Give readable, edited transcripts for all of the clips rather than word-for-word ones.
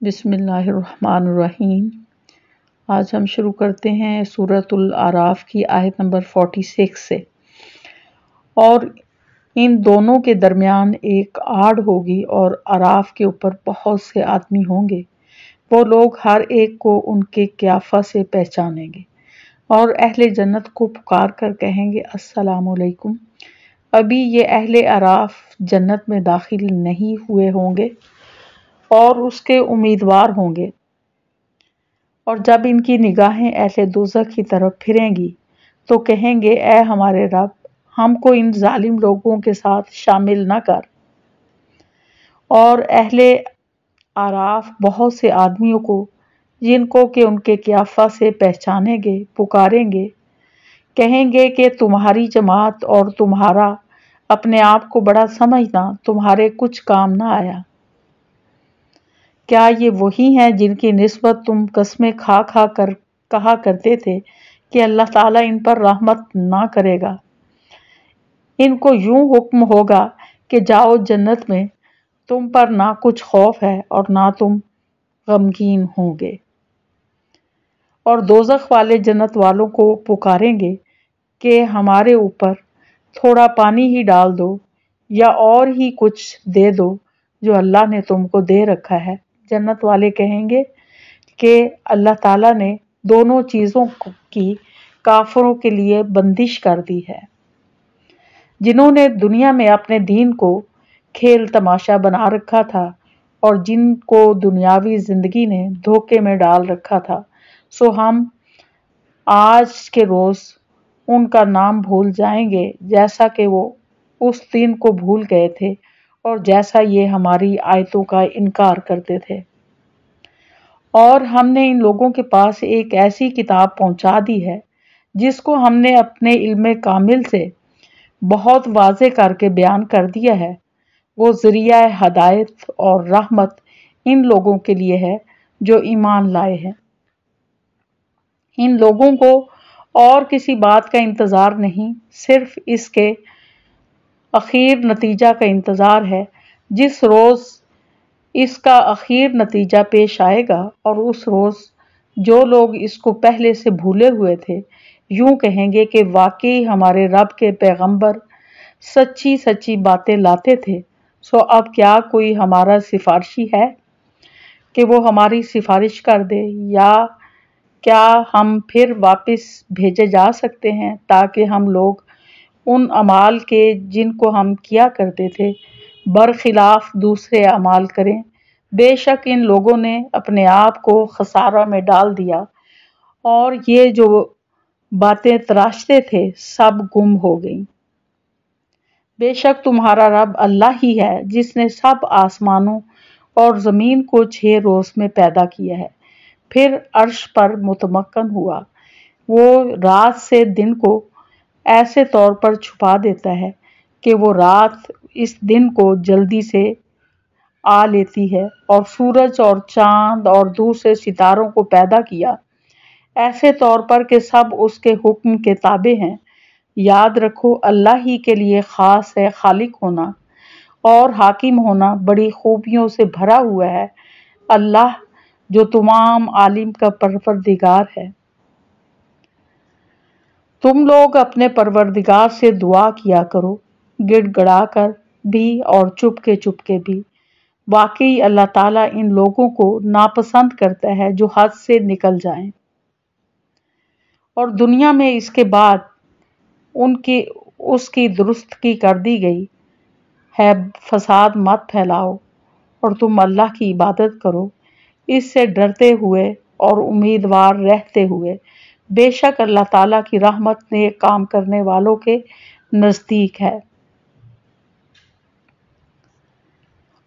بسم اللہ الرحمن الرحیم۔ آج ہم شروع کرتے ہیں سورۃ الاعراف کی آیت نمبر 46 سے۔ اور ان دونوں کے درمیان ایک آڑ ہوگی اور اعراف کے اوپر بہت سے آدمی ہوں گے۔ وہ لوگ ہر ایک کو ان کے قیافہ سے پہچانیں گے اور اہل جنت کو پکار کر کہیں گے السلام علیکم۔ ابھی یہ اہل اعراف جنت میں داخل نہیں ہوئے ہوں گے اور اس کے امیدوار ہوں گے، اور جب ان کی نگاہیں اہل دوزخ کی طرف پھریں گی تو کہیں گے اے ہمارے رب، ہم کو ان ظالم لوگوں کے ساتھ شامل نہ کر۔ اور اہل اعراف بہت سے آدمیوں کو، جن کو کہ ان کے قیافہ سے پہچانیں گے، پکاریں گے، کہیں گے کہ تمہاری جماعت اور تمہارا اپنے آپ کو بڑا سمجھنا تمہارے کچھ کام نہ آیا۔ کیا یہ وہی ہیں جن کی نسبت تم قسمیں کھا کھا کر کہا کرتے تھے کہ اللہ تعالیٰ ان پر رحمت نہ کرے گا؟ ان کو یوں حکم ہوگا کہ جاؤ جنت میں، تم پر نہ کچھ خوف ہے اور نہ تم غمگین ہوں گے۔ اور دوزخ والے جنت والوں کو پکاریں گے کہ ہمارے اوپر تھوڑا پانی ہی ڈال دو یا اور ہی کچھ دے دو جو اللہ نے تم کو دے رکھا ہے۔ جنت والے کہیں گے کہ اللہ تعالیٰ نے دونوں چیزوں کی کافروں کے لیے بندش کر دی ہے، جنہوں نے دنیا میں اپنے دین کو کھیل تماشا بنا رکھا تھا اور جن کو دنیاوی زندگی نے دھوکے میں ڈال رکھا تھا، سو ہم آج کے روز ان کا نام بھول جائیں گے جیسا کہ وہ اس دن کو بھول گئے تھے اور جیسا یہ ہماری آیتوں کا انکار کرتے تھے۔ اور ہم نے ان لوگوں کے پاس ایک ایسی کتاب پہنچا دی ہے جس کو ہم نے اپنے علم کامل سے بہت واضح کر کے بیان کر دیا ہے۔ وہ ذریعہ ہدایت اور رحمت ان لوگوں کے لیے ہے جو ایمان لائے ہیں۔ ان لوگوں کو اور کسی بات کا انتظار نہیں، صرف اس کے اخیر نتیجہ کا انتظار ہے، جس روز اس کا اخیر نتیجہ پیش آئے گا، اور اس روز جو لوگ اس کو پہلے سے بھولے ہوئے تھے یوں کہیں گے کہ واقعی ہمارے رب کے پیغمبر سچی سچی باتیں لاتے تھے، سو اب کیا کوئی ہمارا سفارشی ہے کہ وہ ہماری سفارش کر دے، یا کیا ہم پھر واپس بھیجے جا سکتے ہیں تاکہ ہم لوگ ان اعمال کے جن کو ہم کیا کرتے تھے برخلاف دوسرے اعمال کریں؟ بے شک ان لوگوں نے اپنے آپ کو خسارہ میں ڈال دیا، اور یہ جو باتیں تراشتے تھے سب گم ہو گئیں۔ بے شک تمہارا رب اللہ ہی ہے جس نے سب آسمانوں اور زمین کو 6 روز میں پیدا کیا ہے، پھر عرش پر متمکن ہوا۔ وہ رات سے دن کو ایسے طور پر چھپا دیتا ہے کہ وہ رات اس دن کو جلدی سے آ لیتی ہے، اور سورج اور چاند اور دوسرے ستاروں کو پیدا کیا ایسے طور پر کہ سب اس کے حکم کے تابع ہیں۔ یاد رکھو اللہ ہی کے لیے خاص ہے خالق ہونا اور حاکم ہونا، بڑی خوبیوں سے بھرا ہوا ہے اللہ جو تمام عالم کا پروردگار ہے۔ تم لوگ اپنے پروردگار سے دعا کیا کرو، گڑ گڑا کر بھی اور چپ کے بھی۔ واقعی اللہ تعالیٰ ان لوگوں کو ناپسند کرتا ہے جو حد سے نکل جائیں، اور دنیا میں اس کے بعد اس کی درستگی کر دی گئی ہے۔ فساد مت پھیلاؤ اور تم اللہ کی عبادت کرو، اس سے ڈرتے ہوئے اور امیدوار رہتے ہوئے۔ بے شک اللہ تعالیٰ کی رحمت نیک کام کرنے والوں کے نزدیک ہے،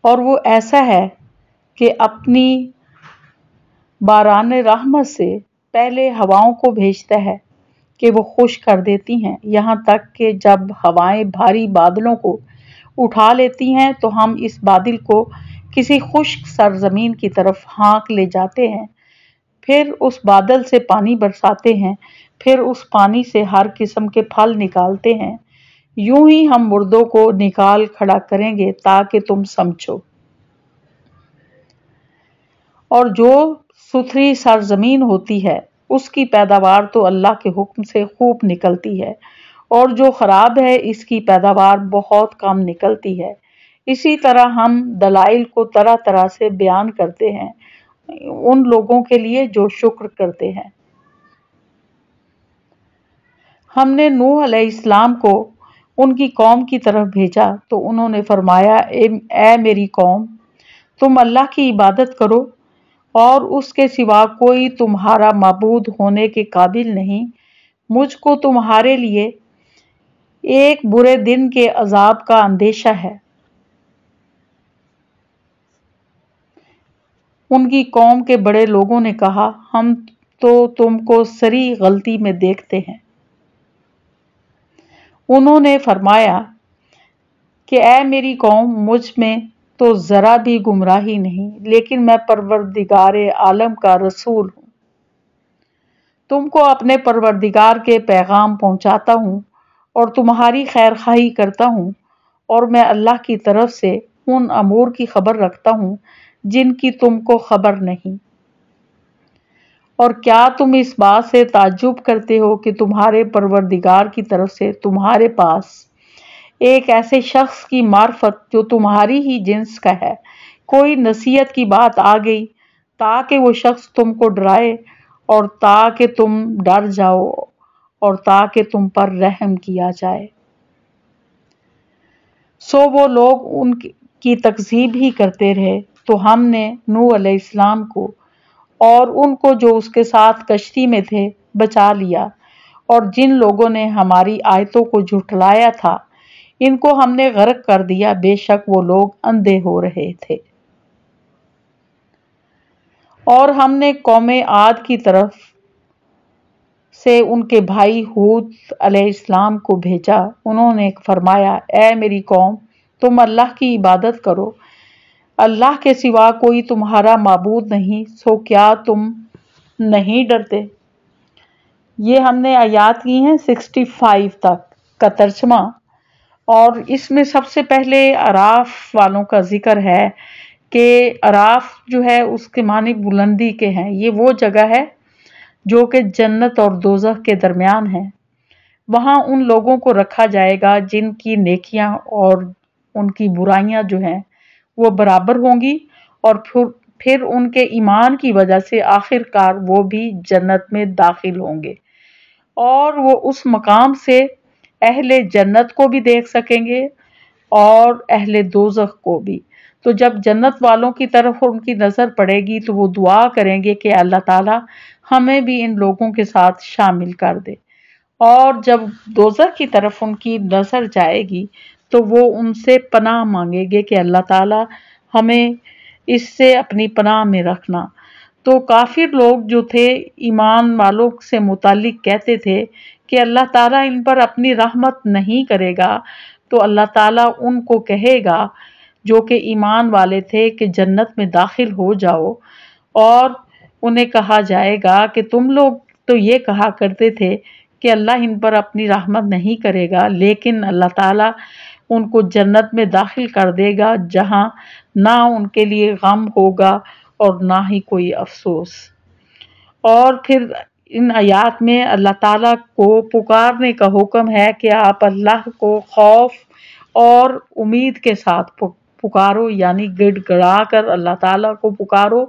اور وہ ایسا ہے کہ اپنی باران رحمت سے پہلے ہواؤں کو بھیجتا ہے کہ وہ خشک کر دیتی ہیں، یہاں تک کہ جب ہوائیں بھاری بادلوں کو اٹھا لیتی ہیں تو ہم اس بادل کو کسی خشک سرزمین کی طرف ہانک لے جاتے ہیں، پھر اس بادل سے پانی برساتے ہیں، پھر اس پانی سے ہر قسم کے پھل نکالتے ہیں۔ یوں ہی ہم مردوں کو نکال کھڑا کریں گے تاکہ تم سمجھو۔ اور جو ستھری سرزمین ہوتی ہے اس کی پیداوار تو اللہ کے حکم سے خوب نکلتی ہے، اور جو خراب ہے اس کی پیداوار بہت کم نکلتی ہے۔ اسی طرح ہم دلائل کو طرح طرح سے بیان کرتے ہیں ان لوگوں کے لیے جو شکر کرتے ہیں۔ ہم نے نوح علیہ السلام کو ان کی قوم کی طرف بھیجا تو انہوں نے فرمایا، اے میری قوم، تم اللہ کی عبادت کرو اور اس کے سوا کوئی تمہارا معبود ہونے کے قابل نہیں۔ مجھ کو تمہارے لیے ایک برے دن کے عذاب کا اندیشہ ہے۔ ان کی قوم کے بڑے لوگوں نے کہا، ہم تو تم کو صریح غلطی میں دیکھتے ہیں۔ انہوں نے فرمایا کہ اے میری قوم، مجھ میں تو ذرا بھی گمراہی نہیں، لیکن میں پروردگار عالم کا رسول ہوں۔ تم کو اپنے پروردگار کے پیغام پہنچاتا ہوں اور تمہاری خیر خواہی کرتا ہوں، اور میں اللہ کی طرف سے ان امور کی خبر رکھتا ہوں جن کی تم کو خبر نہیں۔ اور کیا تم اس بات سے تعجب کرتے ہو کہ تمہارے پروردگار کی طرف سے تمہارے پاس ایک ایسے شخص کی معرفت جو تمہاری ہی جنس کا ہے کوئی نصیحت کی بات آ گئی تاکہ وہ شخص تم کو ڈرائے اور تاکہ تم ڈر جاؤ اور تاکہ تم پر رحم کیا جائے؟ سو وہ لوگ ان کی تکذیب ہی کرتے رہے، تو ہم نے نوح علیہ السلام کو اور ان کو جو اس کے ساتھ کشتی میں تھے بچا لیا، اور جن لوگوں نے ہماری آیتوں کو جھٹلایا تھا ان کو ہم نے غرق کر دیا، بے شک وہ لوگ اندھے ہو رہے تھے۔ اور ہم نے قوم عاد کی طرف سے ان کے بھائی ہود علیہ السلام کو بھیجا۔ انہوں نے فرمایا، اے میری قوم، تم اللہ کی عبادت کرو، اللہ کے سوا کوئی تمہارا معبود نہیں، سو کیا تم نہیں ڈرتے؟ یہ ہم نے آیات کی ہیں 65 تک کا ترجمہ، اور اس میں سب سے پہلے اعراف والوں کا ذکر ہے کہ اعراف جو ہے اس کے معنی بلندی کے ہیں۔ یہ وہ جگہ ہے جو کہ جنت اور دوزخ کے درمیان ہے۔ وہاں ان لوگوں کو رکھا جائے گا جن کی نیکیاں اور ان کی برائیاں جو ہیں وہ برابر ہوں گی، اور پھر ان کے ایمان کی وجہ سے آخر کار وہ بھی جنت میں داخل ہوں گے، اور وہ اس مقام سے اہل جنت کو بھی دیکھ سکیں گے اور اہل دوزخ کو بھی۔ تو جب جنت والوں کی طرف ان کی نظر پڑے گی تو وہ دعا کریں گے کہ اللہ تعالی ہمیں بھی ان لوگوں کے ساتھ شامل کر دے، اور جب دوزخ کی طرف ان کی نظر جائے گی تو وہ ان سے پناہ مانگیں گے کہ اللہ تعالی ہمیں اس سے اپنی پناہ میں رکھنا۔ تو کافر لوگ جو تھے ایمان والوں سے متعلق کہتے تھے کہ اللہ تعالیٰ ان پر اپنی رحمت نہیں کرے گا، تو اللہ تعالیٰ ان کو کہے گا جو کہ ایمان والے تھے کہ جنت میں داخل ہو جاؤ، اور انہیں کہا جائے گا کہ تم لوگ تو یہ کہا کرتے تھے کہ اللہ ان پر اپنی رحمت نہیں کرے گا، لیکن اللہ تعالیٰ ان کو جنت میں داخل کر دے گا جہاں نہ ان کے لیے غم ہوگا اور نہ ہی کوئی افسوس۔ اور پھر ان آیات میں اللہ تعالیٰ کو پکارنے کا حکم ہے کہ آپ اللہ کو خوف اور امید کے ساتھ پکارو، یعنی گڑ گڑا کر اللہ تعالیٰ کو پکارو،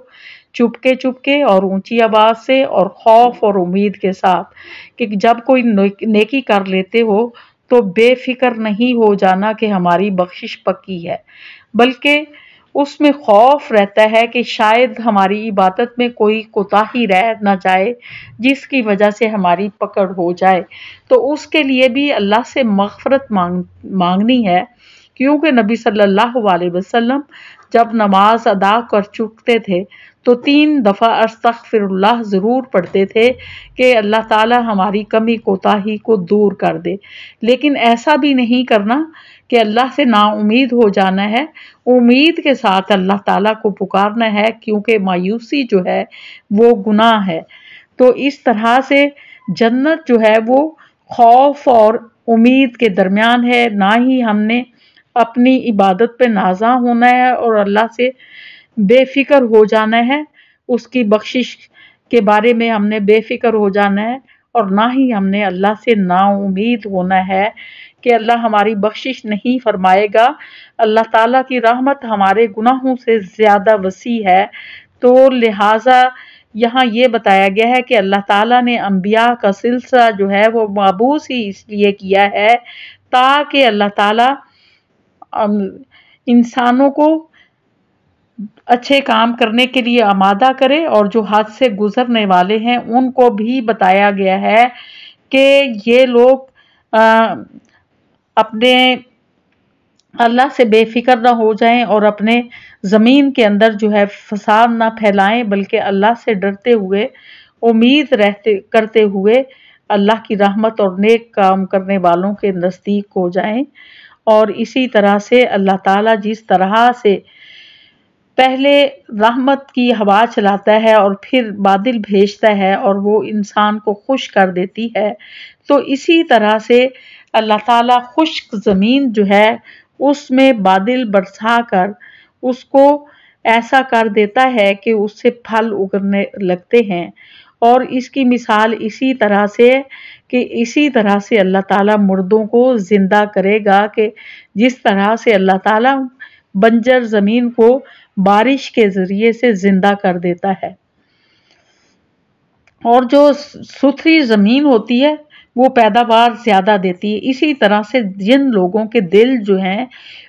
چپکے چپکے اور اونچی آواز سے، اور خوف اور امید کے ساتھ کہ جب کوئی نیکی کر لیتے ہو تو بے فکر نہیں ہو جانا کہ ہماری بخشش پکی ہے، بلکہ اس میں خوف رہتا ہے کہ شاید ہماری عبادت میں کوئی کوتاہی رہ نہ جائے جس کی وجہ سے ہماری پکڑ ہو جائے۔ تو اس کے لیے بھی اللہ سے مغفرت مانگنی ہے، کیونکہ نبی صلی اللہ علیہ وسلم جب نماز ادا کر چکتے تھے تو 3 دفعہ استغفر اللہ ضرور پڑھتے تھے کہ اللہ تعالی ہماری کمی کوتاہی کو دور کر دے، لیکن ایسا بھی نہیں کرنا کہ اللہ سے نا امید ہو جانا ہے، امید کے ساتھ اللہ تعالیٰ کو پکارنا ہے، کیونکہ مایوسی جو ہے وہ گناہ ہے۔ تو اس طرح سے جنت جو ہے وہ خوف اور امید کے درمیان ہے، نہ ہی ہم نے اپنی عبادت پہ نازاں ہونا ہے اور اللہ سے بے فکر ہو جانا ہے، اس کی بخشش کے بارے میں ہم نے بے فکر ہو جانا ہے، اور نہ ہی ہم نے اللہ سے نا امید ہونا ہے کہ اللہ ہماری بخشش نہیں فرمائے گا۔ اللہ تعالیٰ کی رحمت ہمارے گناہوں سے زیادہ وسیع ہے، تو لہٰذا یہاں یہ بتایا گیا ہے کہ اللہ تعالیٰ نے انبیاء کا سلسلہ جو ہے وہ مبعوث ہی اس لیے کیا ہے تاکہ اللہ تعالیٰ انسانوں کو اچھے کام کرنے کے لیے آمادہ کرے، اور جو حد سے گزرنے والے ہیں ان کو بھی بتایا گیا ہے کہ یہ لوگ اپنے اللہ سے بے فکر نہ ہو جائیں اور اپنے زمین کے اندر جو ہے فساد نہ پھیلائیں، بلکہ اللہ سے ڈرتے ہوئے امید کرتے ہوئے اللہ کی رحمت اور نیک کام کرنے والوں کے نزدیک ہو جائیں۔ اور اسی طرح سے اللہ تعالیٰ جس طرح سے پہلے رحمت کی ہوا چلاتا ہے اور پھر بادل بھیجتا ہے اور وہ انسان کو خوش کر دیتی ہے، تو اسی طرح سے اللہ تعالیٰ خشک زمین جو ہے اس میں بادل برسا کر اس کو ایسا کر دیتا ہے کہ اس سے پھل اگنے لگتے ہیں۔ اور اس کی مثال اسی طرح سے اللہ تعالیٰ مردوں کو زندہ کرے گا کہ جس طرح سے اللہ تعالیٰ بنجر زمین کو بارش کے ذریعے سے زندہ کر دیتا ہے، اور جو ستھری زمین ہوتی ہے وہ پیداوار زیادہ دیتی ہے۔ اسی طرح سے جن لوگوں کے دل جو ہیں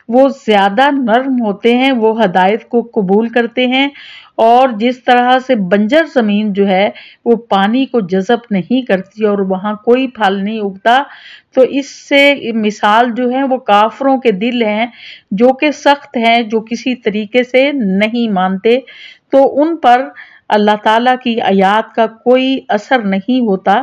وہ زیادہ نرم ہوتے ہیں وہ ہدایت کو قبول کرتے ہیں، اور جس طرح سے بنجر زمین جو ہے وہ پانی کو جذب نہیں کرتی اور وہاں کوئی پھل نہیں اگتا، تو اس سے مثال جو ہے وہ کافروں کے دل ہیں جو کہ سخت ہیں، جو کسی طریقے سے نہیں مانتے، تو ان پر اللہ تعالیٰ کی آیات کا کوئی اثر نہیں ہوتا۔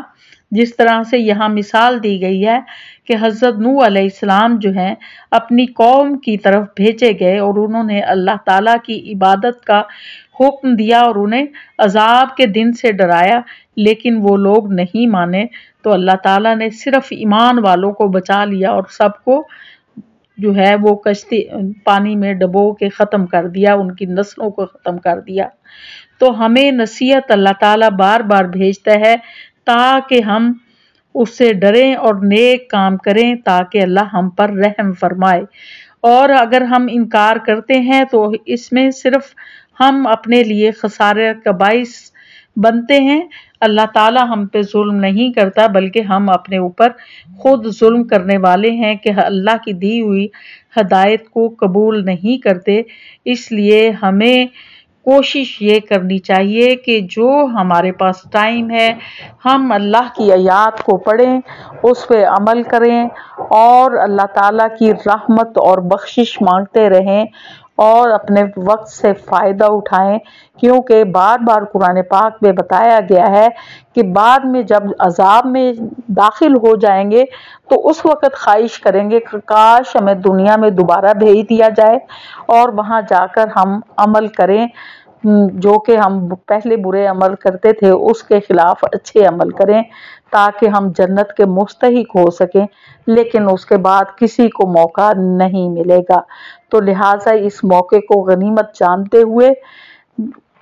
جس طرح سے یہاں مثال دی گئی ہے کہ حضرت نوح علیہ السلام جو ہیں اپنی قوم کی طرف بھیجے گئے اور انہوں نے اللہ تعالیٰ کی عبادت کا حکم دیا اور انہیں عذاب کے دن سے ڈرایا، لیکن وہ لوگ نہیں مانے، تو اللہ تعالیٰ نے صرف ایمان والوں کو بچا لیا اور سب کو جو ہے وہ کشتی پانی میں ڈبو کے ختم کر دیا، ان کی نسلوں کو ختم کر دیا۔ تو ہمیں نصیحت اللہ تعالیٰ بار بار بھیجتا ہے تاکہ ہم اس سے ڈریں اور نیک کام کریں تاکہ اللہ ہم پر رحم فرمائے، اور اگر ہم انکار کرتے ہیں تو اس میں صرف ہم اپنے لیے خسارے کا باعث بنتے ہیں۔ اللہ تعالیٰ ہم پہ ظلم نہیں کرتا بلکہ ہم اپنے اوپر خود ظلم کرنے والے ہیں کہ اللہ کی دی ہوئی ہدایت کو قبول نہیں کرتے۔ اس لیے ہمیں کوشش یہ کرنی چاہیے کہ جو ہمارے پاس ٹائم ہے ہم اللہ کی آیات کو پڑھیں، اس پہ عمل کریں اور اللہ تعالیٰ کی رحمت اور بخشش مانگتے رہیں اور اپنے وقت سے فائدہ اٹھائیں، کیونکہ بار بار قرآن پاک میں بتایا گیا ہے کہ بعد میں جب عذاب میں داخل ہو جائیں گے تو اس وقت خواہش کریں گے کہ کاش ہمیں دنیا میں دوبارہ بھیج دیا جائے اور وہاں جا کر ہم عمل کریں، جو کہ ہم پہلے برے عمل کرتے تھے اس کے خلاف اچھے عمل کریں تاکہ ہم جنت کے مستحق ہو سکیں، لیکن اس کے بعد کسی کو موقع نہیں ملے گا۔ تو لہٰذا اس موقع کو غنیمت جانتے ہوئے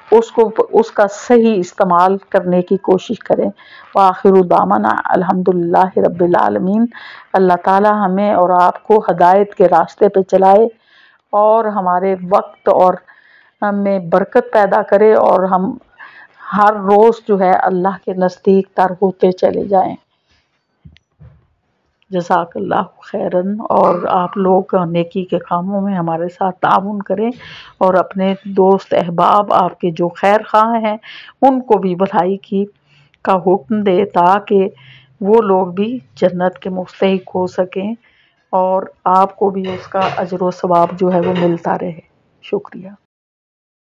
اس کا صحیح استعمال کرنے کی کوشش کریں۔ وآخر دعوانا الحمدللہ رب العالمین۔ اللہ تعالی ہمیں اور آپ کو ہدایت کے راستے پہ چلائے اور ہمارے وقت اور میں برکت پیدا کرے اور ہم ہر روز جو ہے اللہ کے نزدیک تر ہوتے چلے جائیں۔ جزاک اللہ خیرن، اور آپ لوگ نیکی کے کاموں میں ہمارے ساتھ تعاون کریں اور اپنے دوست احباب آپ کے جو خیر خواہ ہیں ان کو بھی بھلائی کا حکم دے تاکہ وہ لوگ بھی جنت کے مستحق ہو سکیں اور آپ کو بھی اس کا اجر و ثواب جو ہے وہ ملتا رہے۔ شکریہ۔